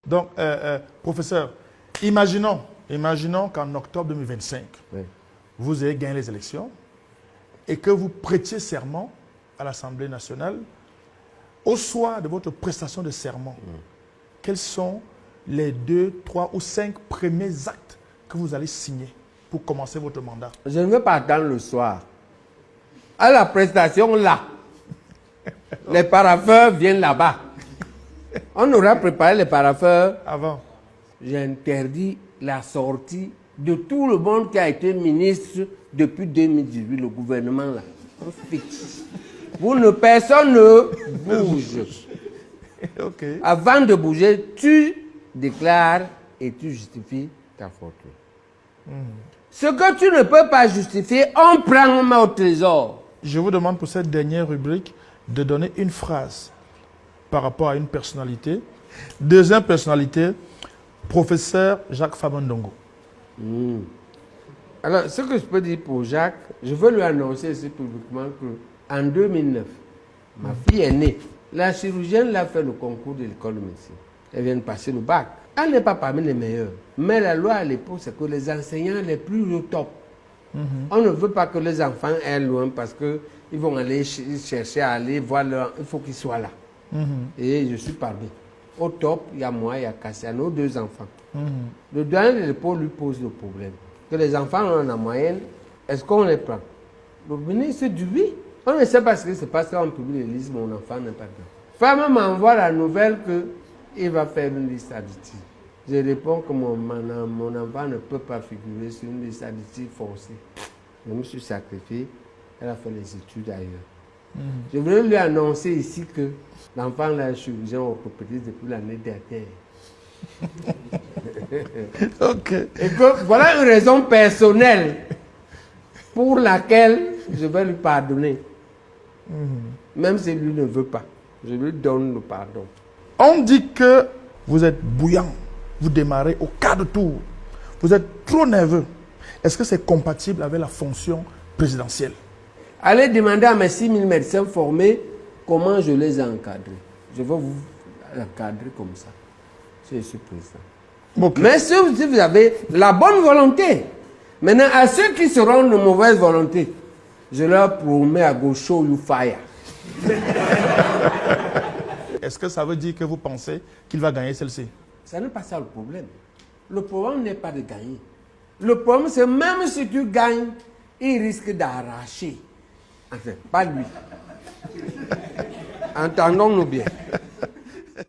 Donc, professeur, imaginons qu'en octobre 2025, oui, vous ayez gagné les élections et que vous prêtiez serment à l'Assemblée nationale. Au soir de votre prestation de serment, quels sont les 2, 3 ou 5 premiers actes que vous allez signer pour commencer votre mandat? Je ne veux pas attendre le soir. À la prestation, là, les parapheurs viennent là-bas. On aura préparé les parapheurs. Avant. J'interdis la sortie de tout le monde qui a été ministre depuis 2018, le gouvernement là. On fixe. Personne ne bouge. Okay. Avant de bouger, tu déclares et tu justifies ta fortune. Ce que tu ne peux pas justifier, on prend, on met au trésor. Je vous demande pour cette dernière rubrique de donner une phrase par rapport à une personnalité. Deuxième personnalité, professeur Jacques Faban-Ndongo. Alors, ce que je peux dire pour Jacques, je veux lui annoncer ici publiquement qu'en 2009, ma fille est née. La chirurgienne l'a fait le concours de l'école de médecine. Elle vient de passer le bac. Elle n'est pas parmi les meilleurs. Mais la loi à l'époque, c'est que les enseignants les plus au top. On ne veut pas que les enfants aient loin parce qu'ils vont aller chercher à aller voir leur... Il faut qu'ils soient là. Et je suis parmi. Au top, il y a moi, il y a Cassiano, 2 enfants. Le dernier de l'épaule lui pose le problème. Que les enfants ont en moyenne, est-ce qu'on les prend? Le ministre dit oui. On ne sait pas ce qui se passe quand on publie les listes, mon enfant n'est pas dedans. Femme m'envoie la nouvelle qu'il va faire une liste additive. Je réponds que mon enfant ne peut pas figurer sur une liste additive forcée. Je me suis sacrifié. Elle a fait les études ailleurs. Je voulais lui annoncer ici que l'enfant là est chirurgien orthopédiste depuis l'année dernière. Okay. Et que voilà une raison personnelle pour laquelle je vais lui pardonner. Même si lui ne veut pas, je lui donne le pardon. On dit que vous êtes bouillant, vous démarrez au quart de tour, vous êtes trop nerveux. Est-ce que c'est compatible avec la fonction présidentielle? Allez demander à mes 6000 médecins formés comment je les ai encadrés. Je vais vous encadrer comme ça. Je suis président. Okay. Mais si vous avez la bonne volonté, maintenant à ceux qui seront de mauvaise volonté, je leur promets à go show you fire. Est-ce que ça veut dire que vous pensez qu'il va gagner celle-ci? Ça n'est pas ça le problème. Le problème n'est pas de gagner. Le problème, c'est même si tu gagnes, il risque d'arracher. Enfin, pas lui. Entendons-nous bien.